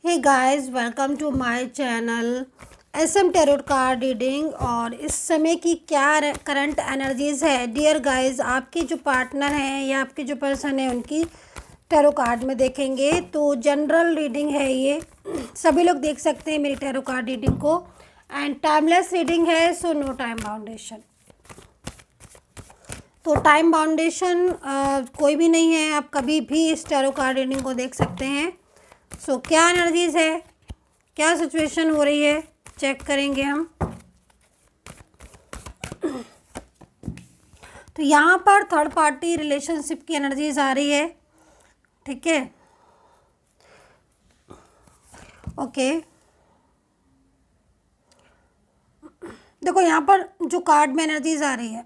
Hey guys, welcome to my channel SM tarot card reading. और इस समय की क्या करंट एनर्जीज़ है डियर गाइस, आपके जो पार्टनर हैं या आपके जो पर्सन है उनकी टैरो कार्ड में देखेंगे। तो जनरल रीडिंग है ये, सभी लोग देख सकते हैं मेरी टैरो कार्ड रीडिंग को। एंड टाइमलेस रीडिंग है, सो नो टाइम बाउंडेशन। तो टाइम बाउंडेशन कोई भी नहीं है, आप कभी भी इस टैरो कार्ड रीडिंग को देख सकते हैं। सो क्या एनर्जीज है, क्या सिचुएशन हो रही है, चेक करेंगे हम। तो यहाँ पर थर्ड पार्टी रिलेशनशिप की एनर्जीज आ रही है, ठीक है। ओके, देखो यहाँ पर जो कार्ड में एनर्जीज आ रही है,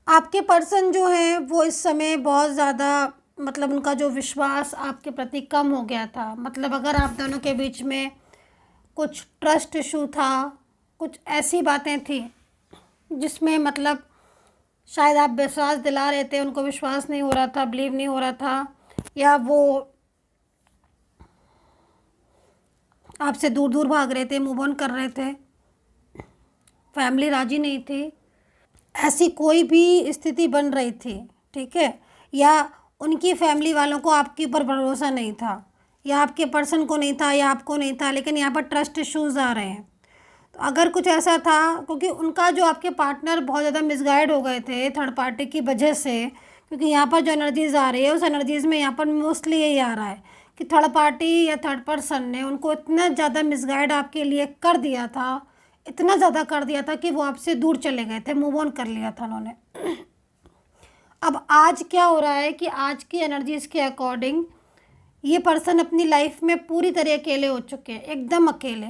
आपके पर्सन जो है वो इस समय बहुत ज़्यादा मतलब उनका जो विश्वास आपके प्रति कम हो गया था। मतलब अगर आप दोनों के बीच में कुछ ट्रस्ट इशू था, कुछ ऐसी बातें थी जिसमें मतलब शायद आप विश्वास दिला रहे थे, उनको विश्वास नहीं हो रहा था, बिलीव नहीं हो रहा था, या वो आपसे दूर दूर भाग रहे थे, मूव ऑन कर रहे थे, फैमिली राजी नहीं थी, ऐसी कोई भी स्थिति बन रही थी, ठीक है। या उनकी फैमिली वालों को आपके ऊपर भरोसा नहीं था, या आपके पर्सन को नहीं था, या आपको नहीं था, लेकिन यहाँ पर ट्रस्ट इश्यूज आ रहे हैं। तो अगर कुछ ऐसा था, क्योंकि उनका जो आपके पार्टनर बहुत ज़्यादा मिसगाइड हो गए थे थर्ड पार्टी की वजह से, क्योंकि यहाँ पर जो एनर्जीज आ रही है उस एनर्जीज़ में यहाँ पर मोस्टली यही आ रहा है कि थर्ड पार्टी या थर्ड पर्सन ने उनको इतना ज़्यादा मिसगाइड आपके लिए कर दिया था, इतना ज़्यादा कर दिया था कि वो आपसे दूर चले गए थे, मूव ऑन कर लिया था उन्होंने। अब आज क्या हो रहा है कि आज की एनर्जीज़ के अकॉर्डिंग ये पर्सन अपनी लाइफ में पूरी तरह अकेले हो चुके हैं, एकदम अकेले,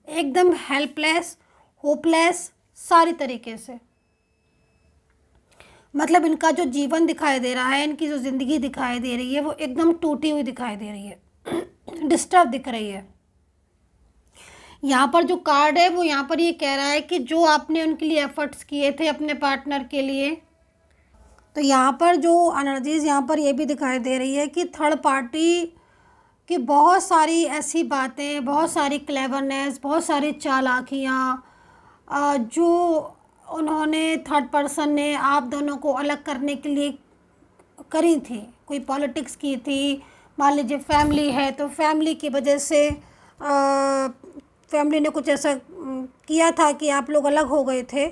एकदम हेल्पलेस, होपलेस, सारी तरीके से। मतलब इनका जो जीवन दिखाई दे रहा है, इनकी जो ज़िंदगी दिखाई दे रही है वो एकदम टूटी हुई दिखाई दे रही है, डिस्टर्ब दिख रही है। यहाँ पर जो कार्ड है वो यहाँ पर ये कह रहा है कि जो आपने उनके लिए एफर्ट्स किए थे अपने पार्टनर के लिए, तो यहाँ पर जो एनर्जीज़ यहाँ पर ये भी दिखाई दे रही है कि थर्ड पार्टी की बहुत सारी ऐसी बातें, बहुत सारी क्लेवरनेस, बहुत सारी चालाकियाँ जो उन्होंने थर्ड पर्सन ने आप दोनों को अलग करने के लिए करी थी। कोई पॉलिटिक्स की थी, मान लीजिए फैमिली है तो फैमिली की वजह से फैमिली ने कुछ ऐसा किया था कि आप लोग अलग हो गए थे।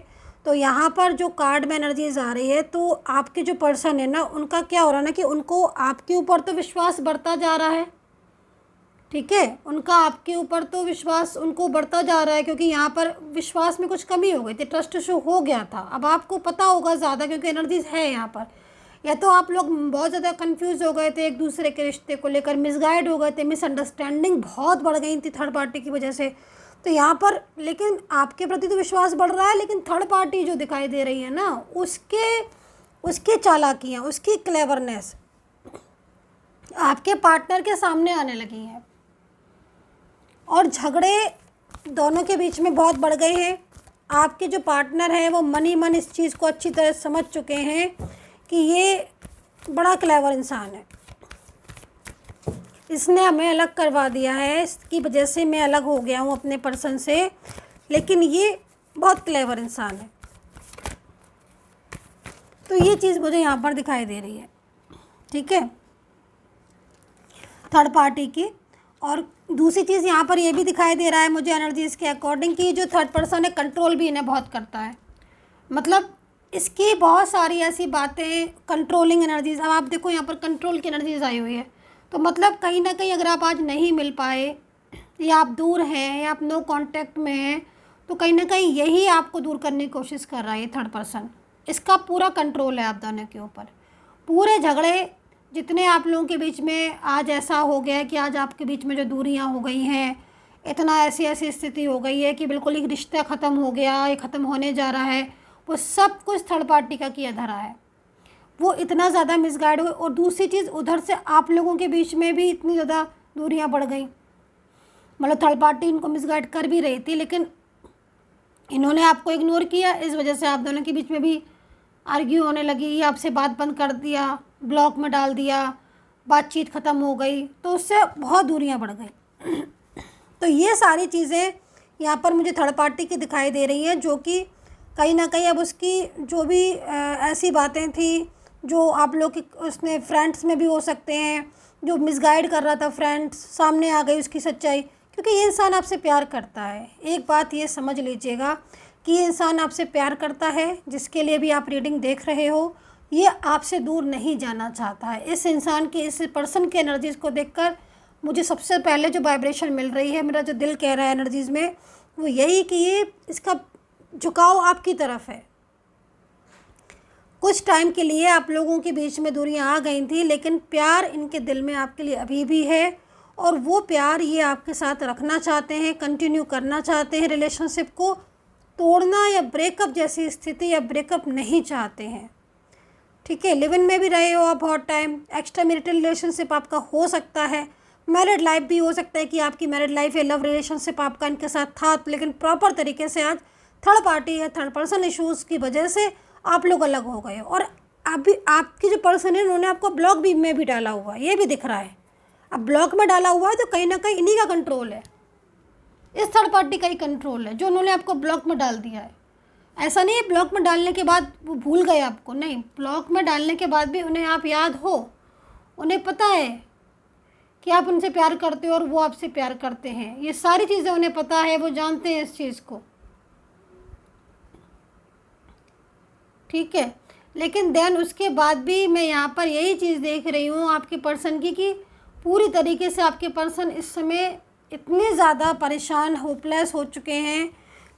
तो यहाँ पर जो कार्ड में एनर्जीज आ रही है, तो आपके जो पर्सन है ना, उनका क्या हो रहा है ना कि उनको आपके ऊपर तो विश्वास बढ़ता जा रहा है, ठीक है। उनका आपके ऊपर तो विश्वास उनको बढ़ता जा रहा है, क्योंकि यहाँ पर विश्वास में कुछ कमी हो गई थी, ट्रस्ट इशू हो गया था। अब आपको पता होगा ज़्यादा, क्योंकि एनर्जीज है यहाँ पर, या तो आप लोग बहुत ज़्यादा कंफ्यूज हो गए थे एक दूसरे के रिश्ते को लेकर, मिसगाइड हो गए थे, मिसअंडरस्टैंडिंग बहुत बढ़ गई थी थर्ड पार्टी की वजह से। तो यहाँ पर लेकिन आपके प्रति तो विश्वास बढ़ रहा है, लेकिन थर्ड पार्टी जो दिखाई दे रही है ना, उसकी चालाकियाँ, उसकी क्लेवरनेस आपके पार्टनर के सामने आने लगी हैं, और झगड़े दोनों के बीच में बहुत बढ़ गए हैं। आपके जो पार्टनर हैं वो मन ही मन इस चीज़ को अच्छी तरह समझ चुके हैं कि ये बड़ा क्लेवर इंसान है, इसने हमें अलग करवा दिया है, इसकी वजह से मैं अलग हो गया हूँ अपने पर्सन से, लेकिन ये बहुत क्लेवर इंसान है। तो ये चीज़ मुझे यहाँ पर दिखाई दे रही है, ठीक है, थर्ड पार्टी की। और दूसरी चीज़ यहाँ पर ये भी दिखाई दे रहा है मुझे एनर्जीज़ के अकॉर्डिंग कि जो थर्ड पर्सन है कंट्रोल भी इन्हें बहुत करता है। मतलब इसकी बहुत सारी ऐसी बातें, कंट्रोलिंग एनर्जीज। अब आप देखो यहाँ पर कंट्रोल की एनर्जीज आई हुई है, तो मतलब कहीं ना कहीं अगर आप आज नहीं मिल पाए, या आप दूर हैं, या आप नो कांटेक्ट में हैं, तो कहीं ना कहीं यही आपको दूर करने की कोशिश कर रहा है ये थर्ड पर्सन। इसका पूरा कंट्रोल है आप दोनों के ऊपर। पूरे झगड़े जितने आप लोगों के बीच में आज ऐसा हो गया है कि आज आपके बीच में जो दूरियां हो गई हैं, इतना ऐसी ऐसी स्थिति हो गई है कि बिल्कुल एक रिश्ता ख़त्म हो गया, ये ख़त्म होने जा रहा है, वो सब कुछ थर्ड पार्टी का किया धरा है। वो इतना ज़्यादा मिसगाइड हुए, और दूसरी चीज़ उधर से आप लोगों के बीच में भी इतनी ज़्यादा दूरियां बढ़ गई। मतलब थर्ड पार्टी इनको मिसगाइड कर भी रही थी, लेकिन इन्होंने आपको इग्नोर किया, इस वजह से आप दोनों के बीच में भी आर्ग्यू होने लगी, आपसे बात बंद कर दिया, ब्लॉक में डाल दिया, बातचीत ख़त्म हो गई, तो उससे बहुत दूरियां बढ़ गई। तो ये सारी चीज़ें यहाँ पर मुझे थर्ड पार्टी की दिखाई दे रही हैं, जो कि कहीं ना कहीं अब उसकी जो भी ऐसी बातें थी जो आप लोग की उसने फ्रेंड्स में भी हो सकते हैं, जो मिसगाइड कर रहा था फ्रेंड्स, सामने आ गई उसकी सच्चाई। क्योंकि ये इंसान आपसे प्यार करता है। एक बात ये समझ लीजिएगा कि ये इंसान आपसे प्यार करता है, जिसके लिए भी आप रीडिंग देख रहे हो, ये आपसे दूर नहीं जाना चाहता है। इस इंसान की, इस पर्सन की एनर्जीज़ को देखकर मुझे सबसे पहले जो वाइब्रेशन मिल रही है, मेरा जो दिल कह रहा है एनर्जीज़ में, वो यही कि ये इसका झुकाव आपकी तरफ है। कुछ टाइम के लिए आप लोगों के बीच में दूरियां आ गई थी, लेकिन प्यार इनके दिल में आपके लिए अभी भी है, और वो प्यार ये आपके साथ रखना चाहते हैं, कंटिन्यू करना चाहते हैं। रिलेशनशिप को तोड़ना या ब्रेकअप जैसी स्थिति या ब्रेकअप नहीं चाहते हैं। ठीक है, लिव इन में भी रहे हो आप बहुत टाइम, एक्स्ट्रा मैरिटल रिलेशनशिप आपका हो सकता है, मैरिड लाइफ भी हो सकता है कि आपकी मैरिड लाइफ या लव रिलेशनशिप आपका इनके साथ था, लेकिन प्रॉपर तरीके से आज थर्ड पार्टी या थर्ड पर्सन इश्यूज़ की वजह से आप लोग अलग हो गए। और अभी आपकी जो पर्सन है उन्होंने आपको ब्लॉक भी में भी डाला हुआ है, ये भी दिख रहा है। अब ब्लॉक में डाला हुआ है तो कहीं ना कहीं इन्हीं का कंट्रोल है, इस थर्ड पार्टी का ही कंट्रोल है जो उन्होंने आपको ब्लॉक में डाल दिया है। ऐसा नहीं है ब्लॉक में डालने के बाद वो भूल गए आपको, नहीं, ब्लॉक में डालने के बाद भी उन्हें आप याद हो, उन्हें पता है कि आप उनसे प्यार करते हो और वो आपसे प्यार करते हैं। ये सारी चीज़ें उन्हें पता है, वो जानते हैं इस चीज़ को। ठीक है, लेकिन देन उसके बाद भी मैं यहाँ पर यही चीज़ देख रही हूँ आपके पर्सन की, कि पूरी तरीके से आपके पर्सन इस समय इतने ज़्यादा परेशान, होपलेस हो चुके हैं,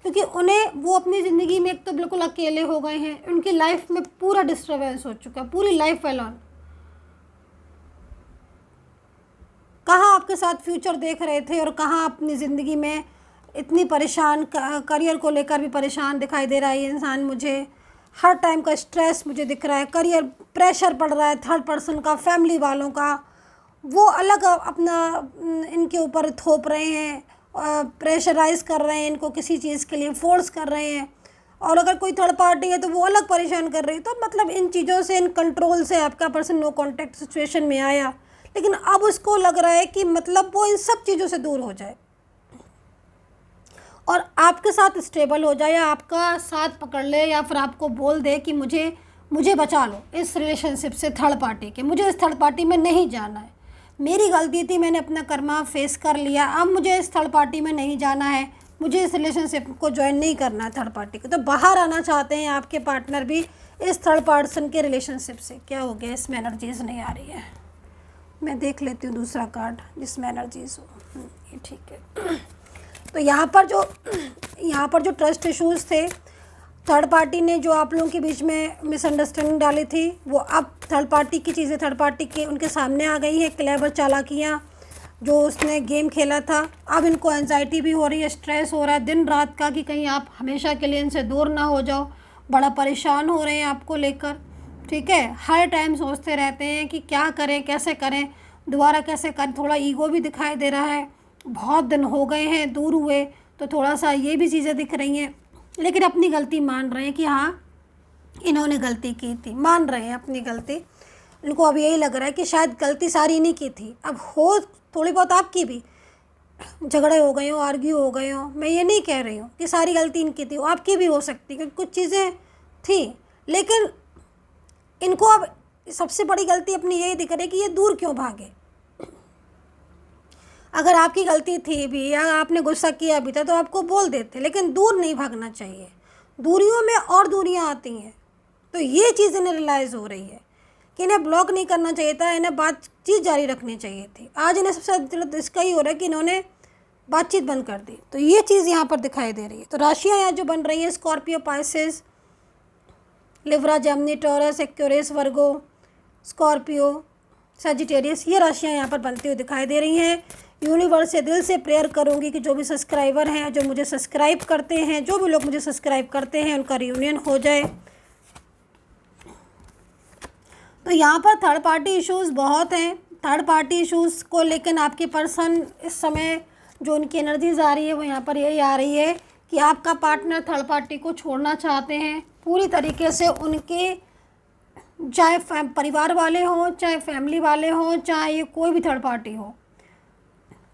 क्योंकि उन्हें वो अपनी ज़िंदगी में एक तो बिल्कुल अकेले हो गए हैं, उनकी लाइफ में पूरा डिस्टर्बेंस हो चुका है, पूरी लाइफ एलोन। कहाँ आपके साथ फ्यूचर देख रहे थे और कहाँ अपनी ज़िंदगी में इतनी परेशान, करियर को लेकर भी परेशान दिखाई दे रहा है ये इंसान मुझे। हर टाइम का स्ट्रेस मुझे दिख रहा है, करियर प्रेशर पड़ रहा है थर्ड पर्सन का, फैमिली वालों का, वो अलग अपना इनके ऊपर थोप रहे हैं, प्रेशराइज कर रहे हैं इनको, किसी चीज़ के लिए फोर्स कर रहे हैं। और अगर कोई थर्ड पार्टी है तो वो अलग परेशान कर रही है। तो मतलब इन चीज़ों से, इन कंट्रोल से आपका पर्सन नो कॉन्टैक्ट सिचुएशन में आया, लेकिन अब उसको लग रहा है कि मतलब वो इन सब चीज़ों से दूर हो जाए और आपके साथ स्टेबल हो जाए, या आपका साथ पकड़ ले, या फिर आपको बोल दे कि मुझे बचा लो इस रिलेशनशिप से, थर्ड पार्टी के, मुझे इस थर्ड पार्टी में नहीं जाना है, मेरी गलती थी, मैंने अपना कर्मा फेस कर लिया, अब मुझे इस थर्ड पार्टी में नहीं जाना है, मुझे इस रिलेशनशिप को ज्वाइन नहीं करना है थर्ड पार्टी को। तो बाहर आना चाहते हैं आपके पार्टनर भी इस थर्ड पर्सन के रिलेशनशिप से। क्या हो गया, इसमें एनर्जीज नहीं आ रही है, मैं देख लेती हूँ दूसरा कार्ड जिसमें एनर्जीज हो। ये ठीक है। तो यहाँ पर जो ट्रस्ट इश्यूज़ थे, थर्ड पार्टी ने जो आप लोगों के बीच में मिसअंडरस्टैंडिंग डाली थी, वो अब थर्ड पार्टी की चीज़ें थर्ड पार्टी के उनके सामने आ गई है। क्लेवर चालाकियाँ जो उसने गेम खेला था, अब इनको एंजाइटी भी हो रही है, स्ट्रेस हो रहा है दिन रात का, कि कहीं आप हमेशा के लिए इनसे दूर ना हो जाओ, बड़ा परेशान हो रहे हैं आपको लेकर। ठीक है, हर टाइम सोचते रहते हैं कि क्या करें, कैसे करें, दोबारा कैसे करें। थोड़ा ईगो भी दिखाई दे रहा है, बहुत दिन हो गए हैं दूर हुए, तो थोड़ा सा ये भी चीज़ें दिख रही हैं, लेकिन अपनी गलती मान रहे हैं कि हाँ इन्होंने गलती की थी, मान रहे हैं अपनी गलती। इनको अब यही लग रहा है कि शायद गलती सारी नहीं की थी, अब हो थोड़ी बहुत आपकी भी, झगड़े हो गए हो, आर्ग्यू हो गए हो, मैं ये नहीं कह रही हूँ कि सारी गलती इनकी थी, आपकी भी हो सकती है, क्योंकि कुछ चीज़ें थी, लेकिन इनको अब सबसे बड़ी गलती अपनी यही दिख रही है कि ये दूर क्यों भागे। अगर आपकी गलती थी भी या आपने गुस्सा किया भी था तो आपको बोल देते, लेकिन दूर नहीं भागना चाहिए, दूरियों में और दूरियां आती हैं। तो ये चीज़ इन्हें रियलाइज़ हो रही है कि इन्हें ब्लॉक नहीं करना चाहिए था, इन्हें बातचीत जारी रखनी चाहिए थी। आज इन्हें सबसे ज़्यादा इसका ही हो रहा है कि इन्होंने बातचीत बंद कर दी, तो ये चीज़ यहाँ पर दिखाई दे रही है। तो राशियाँ यहाँ जो बन रही है, Scorpio, Pisces, Libra, Gemini, Taurus, Aquarius, Virgo, Scorpio, Sagittarius, ये राशियाँ यहाँ पर बनती हुई दिखाई दे रही हैं। यूनिवर्स से दिल से प्रेयर करूँगी कि जो भी सब्सक्राइबर हैं, जो मुझे सब्सक्राइब करते हैं, जो भी लोग मुझे सब्सक्राइब करते हैं, उनका रियूनियन हो जाए। तो यहाँ पर थर्ड पार्टी इश्यूज़ बहुत हैं, थर्ड पार्टी इश्यूज़ को लेकिन आपके पर्सन इस समय जो उनकी एनर्जीज आ रही है वो यहाँ पर यही आ रही है कि आपका पार्टनर थर्ड पार्टी को छोड़ना चाहते हैं, पूरी तरीके से उनके चाहे परिवार वाले हों, चाहे फैमिली वाले हों, चाहे ये कोई भी थर्ड पार्टी हो,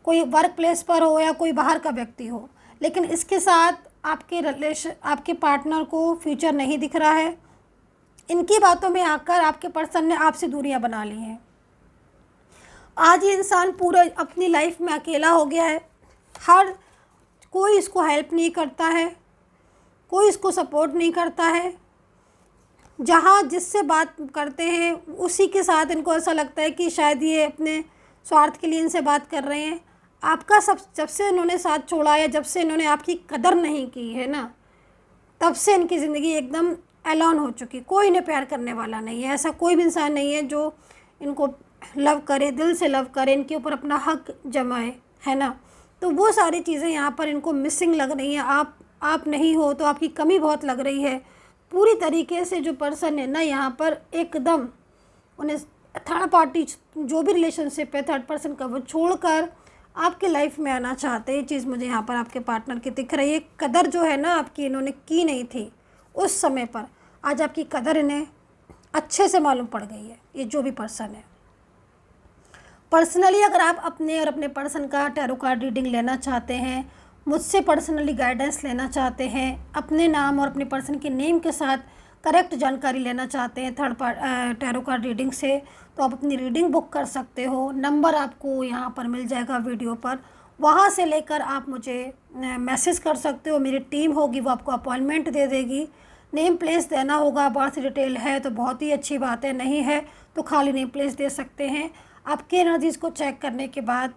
कोई वर्क प्लेस पर हो या कोई बाहर का व्यक्ति हो, लेकिन इसके साथ आपके पार्टनर को फ्यूचर नहीं दिख रहा है। इनकी बातों में आकर आपके पर्सन ने आपसे दूरियां बना ली हैं। आज ये इंसान पूरा अपनी लाइफ में अकेला हो गया है। कोई इसको हेल्प नहीं करता है, कोई इसको सपोर्ट नहीं करता है। जहाँ जिससे बात करते हैं उसी के साथ इनको ऐसा लगता है कि शायद ये अपने स्वार्थ के लिए इनसे बात कर रहे हैं। आपका जब से इन्होंने साथ छोड़ा या जब से इन्होंने आपकी कदर नहीं की है ना, तब से इनकी ज़िंदगी एकदम एलोन हो चुकी। कोई इन्हें प्यार करने वाला नहीं है। ऐसा कोई भी इंसान नहीं है जो इनको लव करे, दिल से लव करे, इनके ऊपर अपना हक जमाए, है ना। तो वो सारी चीज़ें यहाँ पर इनको मिसिंग लग रही हैं। आप नहीं हो तो आपकी कमी बहुत लग रही है। पूरी तरीके से जो पर्सन है ना यहाँ पर एकदम उन्हें थर्ड पार्टी जो भी रिलेशनशिप है थर्ड पर्सन का वो छोड़कर आपके लाइफ में आना चाहते हैं। ये चीज़ मुझे यहाँ पर आपके पार्टनर की दिख रही है। कदर जो है ना आपकी इन्होंने की नहीं थी उस समय पर, आज आपकी कदर इन्हें अच्छे से मालूम पड़ गई है। ये जो भी पर्सन है, पर्सनली अगर आप अपने और अपने पर्सन का टैरो कार्ड रीडिंग लेना चाहते हैं, मुझसे पर्सनली गाइडेंस लेना चाहते हैं, अपने नाम और अपने पर्सन के नेम के साथ करेक्ट जानकारी लेना चाहते हैं टैरो कार्ड रीडिंग से, तो आप अपनी रीडिंग बुक कर सकते हो। नंबर आपको यहाँ पर मिल जाएगा वीडियो पर, वहाँ से लेकर आप मुझे मैसेज कर सकते हो। मेरी टीम होगी वो आपको अपॉइंटमेंट दे देगी। नेम प्लेस देना होगा, बर्थ डिटेल है तो बहुत ही अच्छी बात है, नहीं है तो खाली नेम प्लेस दे सकते हैं। आपके एनर्जीज़ को चेक करने के बाद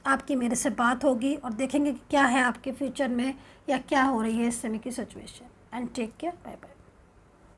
आपकी मेरे से बात होगी और देखेंगे कि क्या है आपके फ्यूचर में या क्या हो रही है इस समय की situation. And take care, bye bye.